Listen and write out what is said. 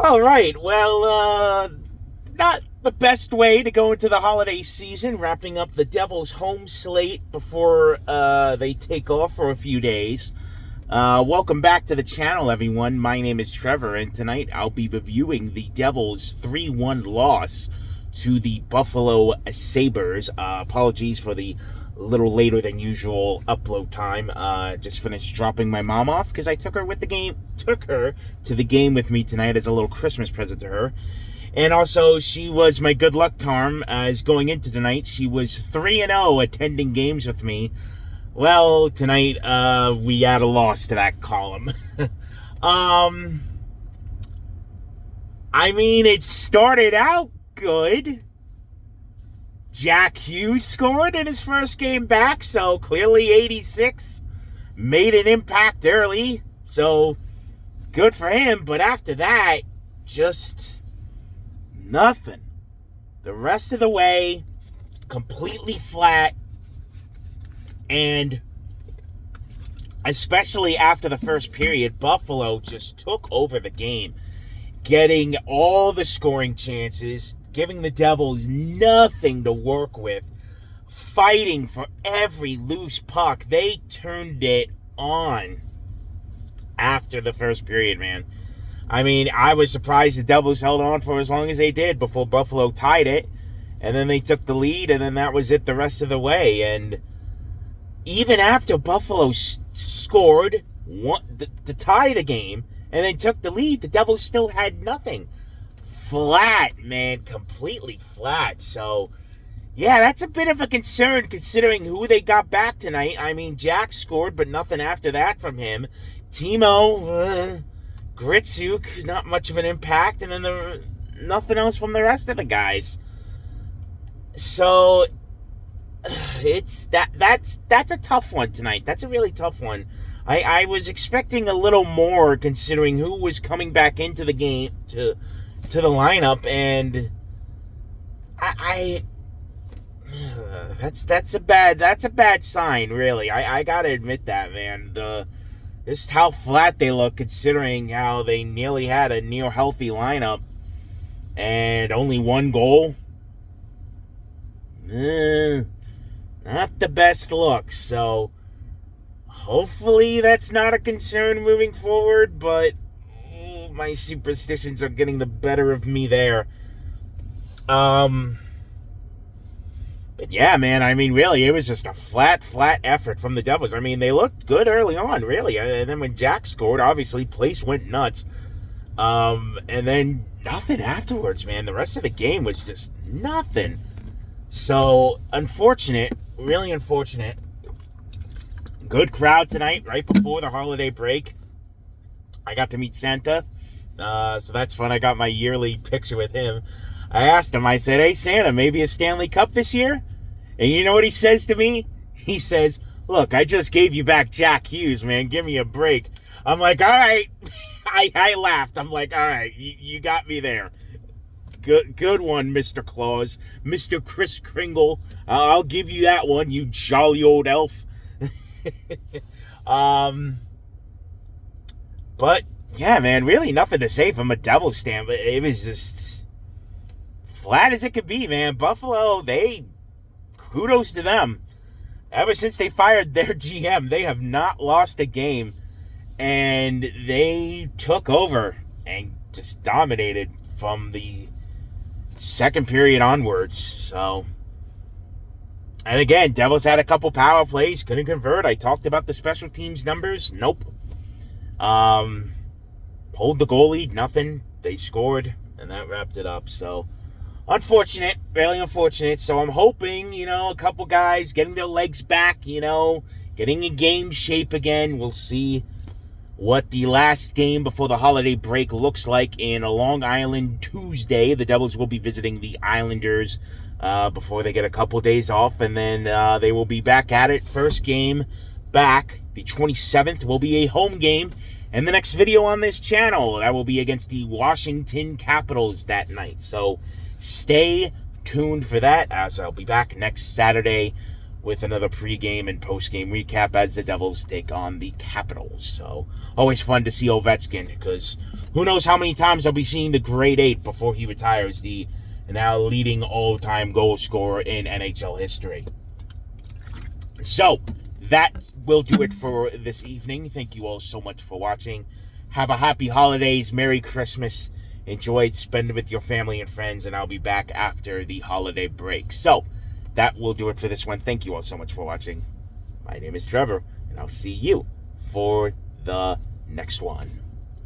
All right. Well, not the best way to go into the holiday season, wrapping up the Devils' home slate before they take off for a few days. Welcome back to the channel, everyone. My name is Trevor, and tonight I'll be reviewing the Devils' 3-1 loss to the Buffalo Sabres. Apologies for the little later than usual upload time. Just finished dropping my mom off because I took her to the game with me tonight as a little Christmas present to her. And also, she was my good luck charm as going into tonight. She was 3-0 attending games with me. Well, tonight, we add a loss to that column. It started out good. Jack Hughes scored in his first game back, so clearly 86. Made an impact early, so good for him. But after that, just nothing. The rest of the way, completely flat. And especially after the first period, Buffalo just took over the game, getting all the scoring chances, giving the Devils nothing to work with, fighting for every loose puck. They turned it on after the first period, man. I was surprised the Devils held on for as long as they did before Buffalo tied it, and then they took the lead, and then that was it the rest of the way. And even after Buffalo scored to tie the game and then took the lead, the Devils still had nothing. Flat, man, completely flat. So, yeah, that's a bit of a concern considering who they got back tonight. Jack scored, but nothing after that from him. Timo, Gritsuk, not much of an impact, and then nothing else from the rest of the guys. So that's a tough one tonight. That's a really tough one. I was expecting a little more considering who was coming back into the game to the lineup, and that's a bad sign, really. I gotta admit that, man. Just how flat they look considering how they nearly had a near healthy lineup and only one goal. Not the best look, so hopefully that's not a concern moving forward, but my superstitions are getting the better of me there. But yeah, man, really, it was just a flat effort from the Devils. They looked good early on, really, and then when Jack scored, obviously, place went nuts. And then nothing afterwards, man. The rest of the game was just nothing. So, unfortunate, really unfortunate. Good crowd tonight, right before the holiday break. I got to meet Santa, so that's fun. I got my yearly picture with him. I asked him, I said, "Hey, Santa, maybe a Stanley Cup this year?" And you know what he says to me? He says, "Look, I just gave you back Jack Hughes, man. Give me a break." I'm like, all right. I laughed. I'm like, all right, you got me there. Good one, Mr. Claus. Mr. Kris Kringle. I'll give you that one, you jolly old elf. But, yeah, man, really nothing to say from a Devils stand. But it was just flat as it could be, man. Buffalo, kudos to them. Ever since they fired their GM, they have not lost a game. And they took over and just dominated from the second period onwards. So, and again, Devils had a couple power plays, couldn't convert. I talked about the special teams numbers. Nope. Hold the goalie, nothing. They scored, and that wrapped it up. So, unfortunate, really unfortunate. So I'm hoping, a couple guys getting their legs back, getting in game shape again. We'll see what the last game before the holiday break looks like in Long Island Tuesday. The Devils will be visiting the Islanders before they get a couple days off, and then they will be back at it. First game back, the 27th, will be a home game. And the next video on this channel, that will be against the Washington Capitals that night. So stay tuned for that, as I'll be back next Saturday with another pregame and postgame recap as the Devils take on the Capitals. So, always fun to see Ovechkin, because who knows how many times I'll be seeing the grade 8 before he retires, the now leading all-time goal scorer in NHL history. So, that will do it for this evening. Thank you all so much for watching. Have a happy holidays, Merry Christmas. Enjoy, spend it with your family and friends, and I'll be back after the holiday break. So, that will do it for this one. Thank you all so much for watching. My name is Trevor, and I'll see you for the next one.